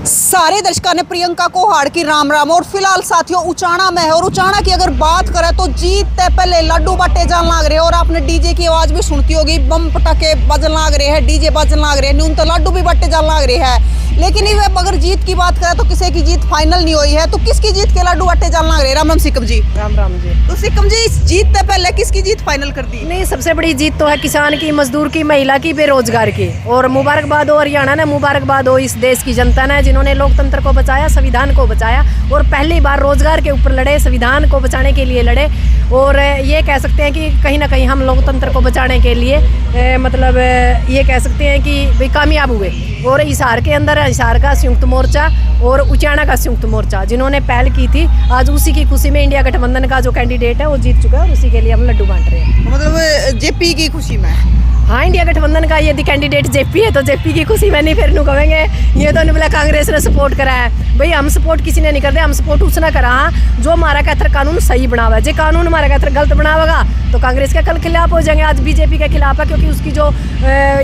सारे दर्शकों ने प्रियंका को हार की राम राम। और फिलहाल साथियों उचाना में है, और उचाना की अगर बात करें तो जीत तय पहले लड्डू बट्टे जान लाग रहे हैं। और आपने डीजे की आवाज भी सुनती होगी, बम पटाखे बजन लाग रहे हैं, डीजे बजन लाग रहे हैं, न्यून तो लड्डू भी बट्टे जान लाग रहे हैं। लेकिन ये अगर जीत की बात करें तो किसी की जीत फाइनल नहीं हुई है। तो किसकी जीत के लड्डू बट्टे जान लाग रहे हैं? राम राम सिकम जी। राम राम जी। तो सिकम जी इस जीत तय पहले किसकी जीत फाइनल कर दी? नहीं, सबसे बड़ी जीत तो है किसान की, मजदूर की, महिला की, बेरोजगार की। और मुबारकबाद हो हरियाणा ने, मुबारकबाद हो इस देश की जनता ने, जिन्होंने लोकतंत्र को बचाया, संविधान को बचाया और पहली बार रोजगार के ऊपर लड़े, संविधान को बचाने के लिए लड़े। और ये कह सकते हैं कि कहीं ना कहीं हम लोकतंत्र को बचाने के लिए मतलब ये कह सकते हैं कि भाई कामयाब हुए। और हिसार के अंदर हिसार का संयुक्त मोर्चा और उचाना का संयुक्त मोर्चा जिन्होंने पहल की थी, आज उसी की खुशी में इंडिया गठबंधन का जो कैंडिडेट है वो जीत चुका है और उसी के लिए हम लड्डू बांट रहे हैं। मतलब जेपी की खुशी में? हाँ, इंडिया गठबंधन का यदि कैंडिडेट जेपी है तो जेपी की खुशी में नहीं, फिर नू कहेंगे ये तो नहीं बोला कांग्रेस ने सपोर्ट करा है। भाई हम सपोर्ट किसी ने नहीं करते, हम सपोर्ट उसने करा हाँ जो हमारा कहतर कानून सही बनावा है। जो कानून हमारा कहतर गलत बनावेगा तो कांग्रेस के कल खिलाफ हो जाएंगे। आज बीजेपी के खिलाफ है क्योंकि उसकी जो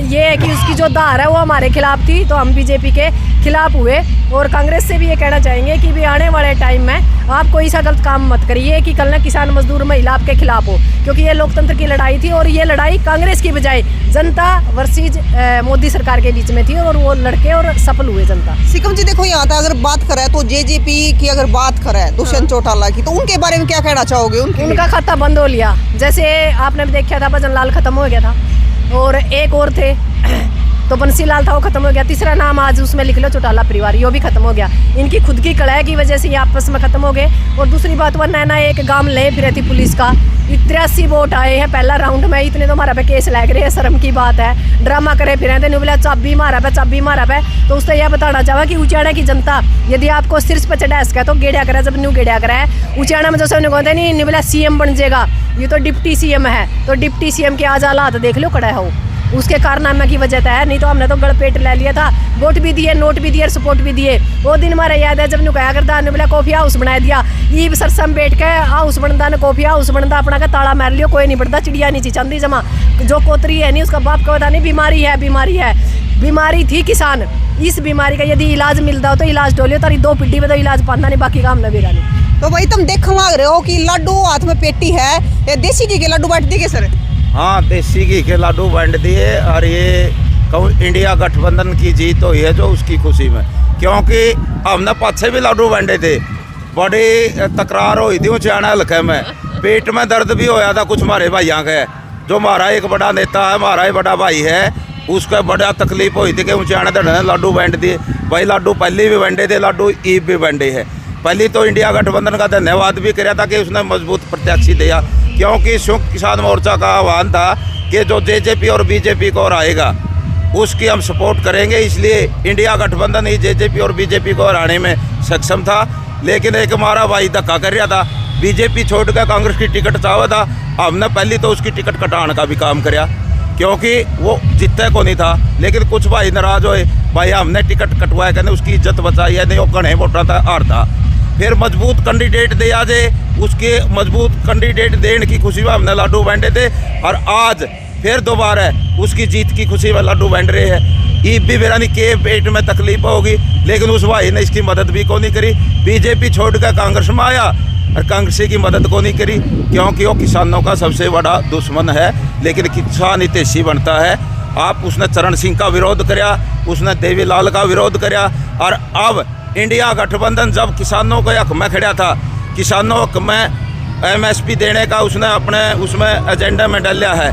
ये है कि उसकी जो धार है वो हमारे खिलाफ थी, तो हम बीजेपी के खिलाफ हुए। और कांग्रेस से भी ये कहना चाहेंगे कि भी आने वाले टाइम में आप कोई सा गलत काम मत करिए कि कल ना किसान मजदूर महिला आपके खिलाफ हो, क्योंकि ये लोकतंत्र की लड़ाई थी और ये लड़ाई कांग्रेस की बजाय जनता वर्सेज मोदी सरकार के बीच में थी और वो लड़के और सफल हुए जनता। सिकम जी देखो यहाँ था, अगर बात करें तो जेजेपी की अगर बात करें दुष्यंत चौटाला की, तो उनके बारे में क्या कहना चाहोगे? उनका खाता बंद हो लिया। जैसे आपने देखा था भजन लाल खत्म हो गया था और एक और थे तो बंसी लाल था, वो खत्म हो गया। तीसरा नाम आज उसमें लिख लो चौटाला परिवार, ये भी खत्म हो गया। इनकी खुद की कड़ाई की वजह से ये आपस में खत्म हो गए। और दूसरी बात वह नैना एक गांव ले फिर थी पुलिस का 83 वोट आए हैं पहला राउंड में, इतने तो हमारा पे केस लग रहे हैं, शर्म की बात है। ड्रामा करे फिर नहीं बोला चाबी मारा पे, चाबी मारा पे। तो उससे यह बताना चाहा कि उचाना की जनता यदि आपको सिर्फ पे चढ़ा सका तो गेड़िया करा, जब न्यू गेड़िया करा है उचाना में, जैसे कहते नहीं बोला सीएम बन जाएगा, ये तो डिप्टी सीएम है। तो डिप्टी सीएम के आज हालात देख लो खड़ा हो, उसके कारनामे की वजह है। नहीं तो हमने तो गड़पेट ले लिया था, वोट भी दिए, नोट भी दिए, सपोर्ट भी दिए। वो दिन हमारा याद है जब नु कहा करता ने बोला कॉफी हाउस बना दिया, ईब सरसम बैठ के हाउस बनता ने कॉफी हाउस बनता, अपना का ताला मार लियो, कोई नहीं बढ़ता, चिड़िया नहीं चांदी जमा। जो कोतरी है नहीं उसका बाप का पता नहीं, बीमारी है, बीमारी है, बीमारी थी किसान। इस बीमारी का यदि इलाज मिलता हो तो इलाज टोलियो, तारी 2 पीढ़ी में तो इलाज पाना नहीं, बाकी काम न बेरा नहीं। तो भाई तुम देखने लग रहे हो कि लड्डू हाथ में पेटी है, ये देसी घी के लड्डू बांट दिए सर? हाँ, देसी घी के लड्डू बांट दिए। और ये कहूँ इंडिया गठबंधन की जीत हुई है जो उसकी खुशी में, क्योंकि हमने पाछे भी लड्डू बांटे थे, बड़ी तकरार हुई थी उचाना हल्के में, पेट में दर्द भी होया था कुछ हमारे भाइयों के। जो हमारा एक बड़ा नेता है, हमारा एक बड़ा भाई है, उसको बड़ा तकलीफ हुई थी कि उचाना धड़े लड्डू बांट दिए। भाई लड्डू पहले भी बांटे थे, लड्डू ईब भी बांटे है। पहली तो इंडिया गठबंधन का धन्यवाद भी कराया था कि उसने मजबूत प्रत्याशी दिया, क्योंकि संयुक्त किसान मोर्चा का आह्वान था कि जो जेजेपी और बीजेपी को हराएगा उसकी हम सपोर्ट करेंगे। इसलिए इंडिया गठबंधन ही जेजेपी और बीजेपी को हराने में सक्षम था। लेकिन एक हमारा भाई धक्का कर रहा था, बीजेपी छोड़ कर कांग्रेस की टिकट चाहा था। हमने पहली तो उसकी टिकट कटाने का भी काम कराया, क्योंकि वो जीतने को नहीं था। लेकिन कुछ भाई नाराज हुए, भाई हमने टिकट कटवाया, कहने उसकी इज्जत बचाई है, नहीं वो घने वोटा था हार था। फिर मजबूत कैंडिडेट दिया जे, उसके मजबूत कैंडिडेट देने की खुशी में हमने लड्डू बांटे थे। और आज फिर दोबारा उसकी जीत की खुशी में लड्डू बांट रहे हैं। ईब भी मेरा नहीं के पेट में तकलीफ होगी, लेकिन उस भाई ने इसकी मदद भी को नहीं करी। बीजेपी छोड़कर कांग्रेस में आया और कांग्रेस की मदद को नहीं करी, क्योंकि वो किसानों का सबसे बड़ा दुश्मन है। लेकिन किसान हितैषी बनता है। आप उसने चरण सिंह का विरोध कराया, उसने देवीलाल का विरोध कराया। और अब इंडिया गठबंधन जब किसानों के हक में खड़ा था, किसानों हक में एमएसपी देने का उसने अपने उसमें एजेंडा में डाला है,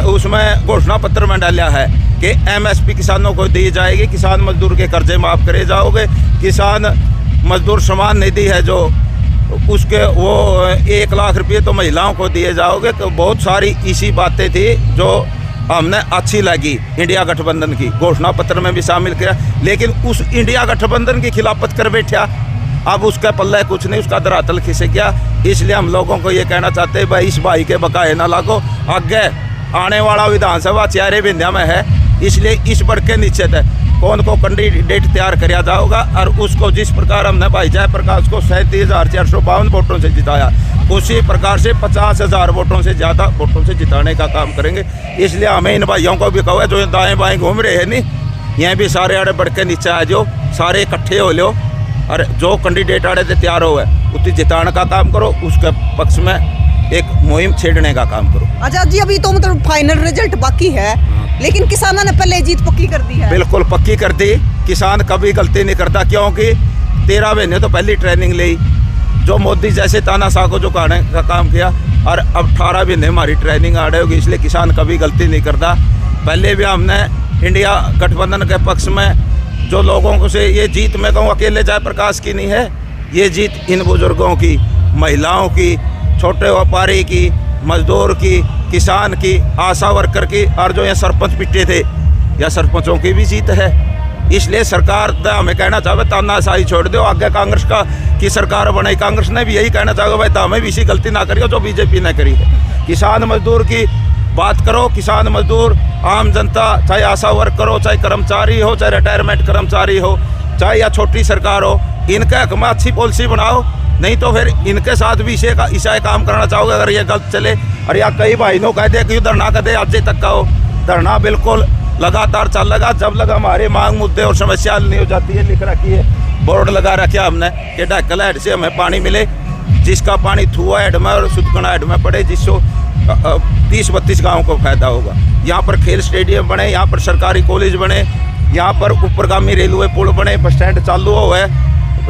उसमें घोषणा पत्र में डाला है कि एमएसपी किसानों को दी जाएगी, किसान मजदूर के कर्जे माफ़ करे जाओगे, किसान मजदूर सम्मान निधि है जो उसके वो 1 लाख रुपये तो महिलाओं को दिए जाओगे। तो बहुत सारी इसी बातें थी जो हमने अच्छी लगी इंडिया गठबंधन की, घोषणा पत्र में भी शामिल किया। लेकिन उस इंडिया गठबंधन की खिलाफत कर बैठा, अब उसका पल्ला कुछ नहीं, उसका धरातल खिसक गया। इसलिए हम लोगों को ये कहना चाहते हैं भाई इस भाई के बकाए ना लागो। आगे आने वाला विधानसभा 4 बिंदिया में है, इसलिए इस बढ़ के निश्चित है कौन को कैंडिडेट तैयार कराया जाएगा। और उसको जिस प्रकार हमने भाई जयप्रकाश को 37,452 वोटों से जिताया, उसी प्रकार से 50,000 वोटों से ज़्यादा वोटों से जिताने का काम करेंगे। इसलिए हमें इन भाइयों को भी कहो जो दाएं बाएं घूम रहे हैं नहीं, यहाँ भी सारे आड़े बढ़ के नीचे आ जाओ, सारे इकट्ठे हो लो और जो कैंडिडेट आड़े से तैयार हो उतनी जिताने का काम करो, उसके पक्ष में एक मुहिम छेड़ने का काम करो। अच्छा जी, अभी तो मतलब फाइनल रिजल्ट बाकी है, लेकिन किसानों ने पहले जीत पक्की कर दी है। बिल्कुल पक्की कर दी। किसान कभी गलती नहीं करता, क्योंकि 13 महीने तो पहली ट्रेनिंग ली, जो मोदी जैसे तानाशाह को जो कहने का काम किया, और अब 18 महीने हमारी ट्रेनिंग आ रही होगी, इसलिए किसान कभी गलती नहीं करता। पहले भी हमने इंडिया गठबंधन के पक्ष में जो लोगों को से ये जीत, मैं कहूँ अकेले जयप्रकाश की नहीं है, ये जीत इन बुजुर्गों की, महिलाओं की, छोटे व्यापारी की, मजदूर की, किसान की, आशा वर्कर की, और जो ये सरपंच पिटे थे या सरपंचों की भी जीत है। इसलिए सरकार हमें कहना चाहे तानाशाही छोड़ दो, आगे कांग्रेस की सरकार बने, कांग्रेस ने भी यही कहना चाहोगे भाई तो हमें भी इसी गलती ना करियो जो बीजेपी ने करी है। किसान मजदूर की बात करो, किसान मजदूर, आम जनता, चाहे आशा वर्कर हो, चाहे कर्मचारी हो, चाहे रिटायरमेंट कर्मचारी हो, चाहे या छोटी सरकार हो, इनके हक में अच्छी पॉलिसी बनाओ, नहीं तो फिर इनके साथ भी इसे काम करना चाहोगे अगर ये गलत चले। और या कई भाई नो कह दे कि धरना कर दे, आज तक का हो धरना बिल्कुल लगातार चल लगा, जब लगा हमारे मांग मुद्दे और समस्या नहीं हो जाती है। लिख रखी है, बोर्ड लगा रखा हमने कि ढक्कल हेड से हमें पानी मिले, जिसका पानी थुआ हेड में और सुदकना हेड में पड़े, जिससे 30-32 गाँव को फायदा होगा। यहाँ पर खेल स्टेडियम बने, यहाँ पर सरकारी कॉलेज बने, यहाँ पर ऊपरगामी रेलवे पुल बने, बस स्टैंड चालू हो है,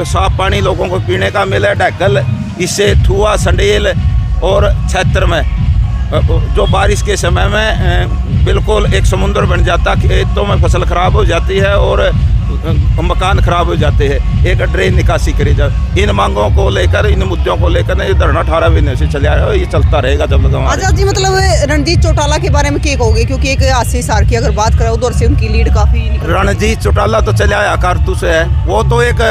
साफ पानी लोगों को पीने का मिले। ढक्कल इससे थुआ, संडेल और क्षेत्र में जो बारिश के समय में बिल्कुल एक समुद्र बन जाता, खेतों में फसल खराब हो जाती है और मकान खराब हो जाते हैं, एक ड्रेन निकासी करी जाए। इन मांगों को लेकर, इन मुद्दों को लेकर ये धरना 18 महीने से चल रहा है, ये चलता रहेगा जब तक। अच्छा जी, मतलब रणजीत चौटाला के बारे में क्या कहोगे, क्योंकि एक आशीष सार की अगर बात करें उधर से उनकी लीड काफी। रणजीत चौटाला तो चले आया कारतूस है, वो तो एक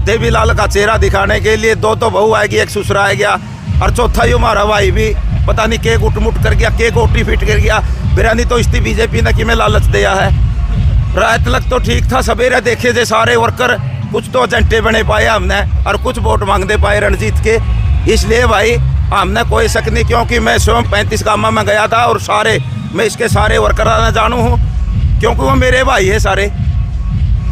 देवीलाल का चेहरा दिखाने के लिए, 2 तो बहू आएगी, एक ससुरा आ गया, और चौथा ही हमारा भाई भी पता नहीं केक उठमुट कर गया, केक ओटी फिट कर गया। बिरानी तो इसकी बीजेपी ने कि में लालच दिया है। रात तक तो ठीक था, सवेरे देखे थे सारे वर्कर, कुछ तो एजेंटे बने पाए हमने और कुछ वोट मांगते पाए रणजीत के। इसलिए भाई हमने कोई शक नहीं, क्योंकि मैं स्वयं 35 गाँव में गया था और सारे मैं इसके सारे वर्कर जानू हूँ, क्योंकि वो मेरे भाई है सारे।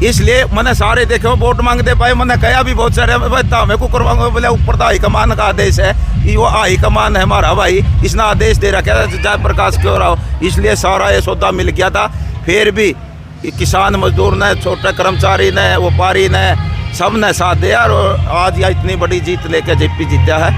इसलिए मैंने सारे देखे हो वोट मांगते पाए। मैंने कहा भी बहुत सारे हमें को करवाऊंगा, बोले ऊपर तो हाईकमान का आदेश है, ये वो हाईकमान है हमारा भाई, इसने आदेश दे रखा है जयप्रकाश क्यों रहा हो। इसलिए सारा ये सौदा मिल गया था। फिर भी किसान मजदूर ने, छोटे कर्मचारी ने, व्यापारी ने, सब ने साथ दिया और आज यह इतनी बड़ी जीत लेकर जेपी जीता है।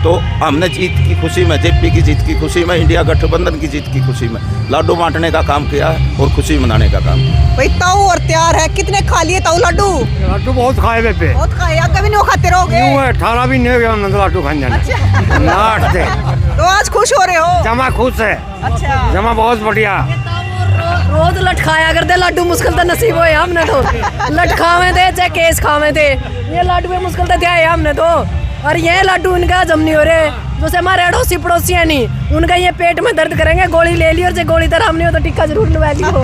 तो हमने जीत की खुशी में, जेपी की जीत की खुशी में, इंडिया गठबंधन की जीत की खुशी में लाडू बांटने का काम किया है और खुशी मनाने का काम। भाई ताऊ और तैयार है, कितने खा लिए ताऊ लाडू? लाडू बहुत खाए बेबे, बहुत खाए, कभी नहीं खाते रहोगे? 18 भी नहीं हो गया लाडू खाने जाने। अच्छा। नाट थे तो आज खुश हो रहे हो? जमा खुश है। अच्छा, जमा बहुत बढ़िया। रोज लटखाया करते लाडू, मुश्किल तो नसीब हो हमने तो लटखावे थे चाहे केस खावे थे, ये लाडू में मुश्किल तो क्या है हमने तो। और ये लाडू इनका जम नहीं हो रहे, जो से हमारे अड़ोसी पड़ोसी है नहीं, उनका ये पेट में दर्द करेंगे, गोली ले ली और जो गोली तरह हमने हो तो टिक्का जरूर लगा ली हो।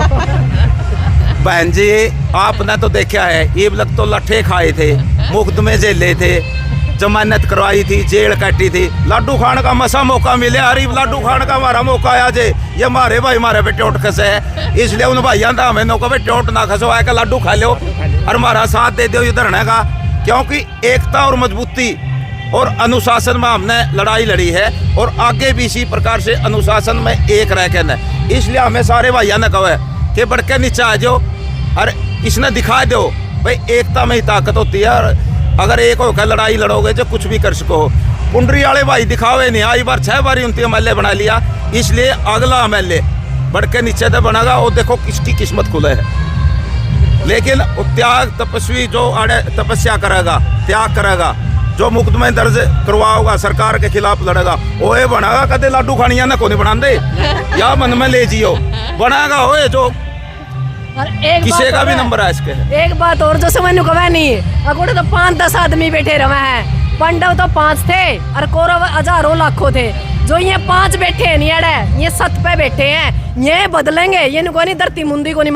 बहन जी आपने तो देखा है, ये लग तो लट्ठे खाए थे, मुफ्त में जेले थे, जमानत करवाई थी, जेल काटी थी। लाडू खाने का मसा मौका मिले, अरे लाडू खाने का हमारा मौका आया जे, ये हमारे भाई हमारे पे टोट खसे है, इसलिए उन भाइयों का हमें नौका पे टोट ना खसो, आया लाडू खा लो और हमारा साथ दे दो ये धरने का। क्योंकि एकता और मजबूती और अनुशासन में हमने लड़ाई लड़ी है और आगे भी इसी प्रकार से अनुशासन में एक रह के न, इसलिए हमें सारे भाइयों ने कहा है कि बढ़ के नीचे आ जाओ और इसने दिखा दो भाई एकता में ही ताकत होती है। और अगर एक होकर लड़ाई लड़ोगे जो कुछ भी कर सको। पुंडरी वाले भाई दिखावे नहीं, आई बार 6 बार उनकी एमएलए बना लिया, इसलिए अगला एमएलए बढ़ के नीचे से बनेगा, वो देखो किसकी किस्मत खुले है। लेकिन त्याग तपस्वी जो तपस्या करेगा, त्याग करेगा, जो मुकदमे दर्ज करवाओगा, सरकार के खिलाफ लड़ेगा, वो ये बनागा। कदे लाडू खानिया ना कोनी बना दे या मन में ले जियो बनागा हो, जो किसी का भी नंबर है इसके। एक बात और जो समझ कहा नहीं, अगोड़े तो 5-10 आदमी बैठे रहे हैं, पांडव तो 5 थे और कौरव हजारों लाखों थे, जो ये 5 बैठे हैं नहीं, ये 7 पे बैठे हैं। ये बदलेंगे, ये नुको नहीं धरती मुंदी को नहीं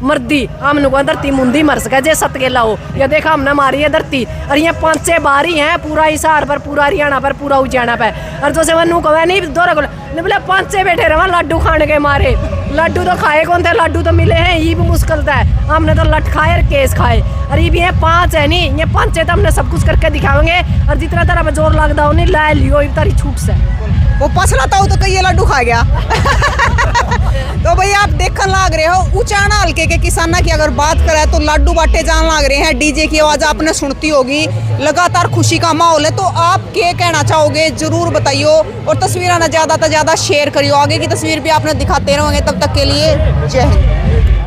मर्दी हम नुको धरती मुंदी मर सके जे सत के लाओ। ये देखा हमने मारी है धरती, और ये 5-6 बारी हैं पूरा हिसार पर, पूरा हरियाणा पर, पूरा उज्जैना पर। और जो से वो नु कहे नहीं दौरा को नहीं बोले 5-6 बैठे रहे लड्डू खाने के मारे। लड्डू तो खाए कौन थे, लड्डू तो मिले हैं, ये भी मुश्किल था। हमने तो लट खाए और केस खाए, और ये भी है 5 है नहीं, ये 5 है तो हमने सब कुछ करके दिखाएंगे। और जितना तरह में जोर लगता हो नहीं ला लियो तारी छूट से। वो पसला था तो कई लड्डू खा गया। तो भैया आप देखने लाग रहे हो उचाना हल्के के किसाना की अगर बात करें तो लड्डू बाटे जान लाग रहे हैं। डीजे की आवाज़ आपने सुनती होगी, लगातार खुशी का माहौल है। तो आप क्या कहना चाहोगे जरूर बताइयो, और तस्वीरें ना ज़्यादा से ज़्यादा शेयर करियो। आगे की तस्वीर भी आपने दिखाते रहोगे, तब तक के लिए जय हिंद।